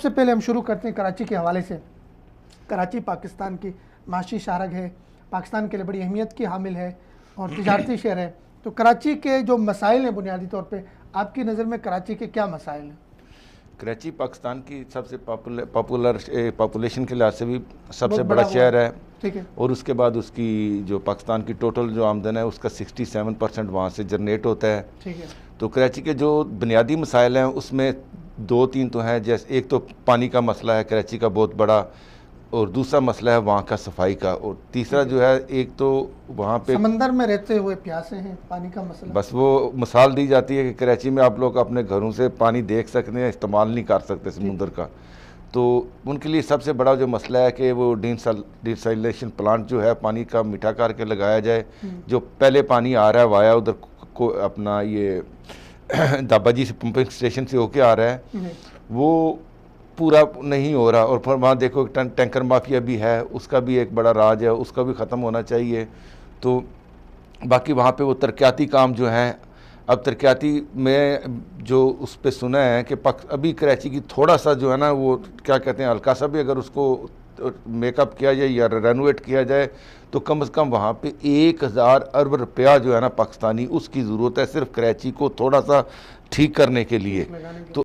सबसे पहले हम शुरू करते हैं कराची के हवाले से। कराची पाकिस्तान की माशी शारग है, पाकिस्तान के लिए बड़ी अहमियत की हामिल है और तिजारती शहर है। तो कराची के जो मसाइल हैं बुनियादी तौर पे आपकी नज़र में कराची के क्या मसाइल हैं? कराची पाकिस्तान की सबसे पॉपुलेशन के लिहाज से भी सबसे बड़ा शहर है। ठीक है। और उसके बाद उसकी जो पाकिस्तान की टोटल जो आमदन है उसका 67% वहाँ से जनरेट होता है। ठीक है। तो कराची के जो बुनियादी मसाइल हैं उसमें दो तीन तो हैं, जैसे एक तो पानी का मसला है कराची का बहुत बड़ा, और दूसरा मसला है वहाँ का सफाई का, और तीसरा जो है एक तो वहाँ पे समंदर में रहते हुए प्यासे हैं, पानी का मसला। बस वो मिसाल दी जाती है कि कराची में आप लोग अपने घरों से पानी देख सकते हैं, इस्तेमाल नहीं कर सकते समुंदर का। तो उनके लिए सबसे बड़ा जो मसला है कि वो डिसैलिनेशन प्लांट जो है पानी का मीठा करके लगाया जाए। जो पहले पानी आ रहा है वाया उधर को अपना ये दाबाजी से पंपिंग स्टेशन से होके आ रहा है, वो पूरा नहीं हो रहा। और फिर वहाँ देखो टैंकर माफिया भी है, उसका भी एक बड़ा राज है, उसका भी ख़त्म होना चाहिए। तो बाकी वहाँ पे वो तरक्याती काम जो हैं, अब तरक्याती में जो उस पर सुना है कि अभी कराची की थोड़ा सा जो है ना वो क्या कहते हैं हल्का सा भी अगर उसको मेकअप किया जाए या रेनोवेट किया जाए तो कम से कम वहाँ पे 1000 अरब रुपया जो है ना पाकिस्तानी उसकी ज़रूरत है सिर्फ कराची को थोड़ा सा ठीक करने के लिए। तो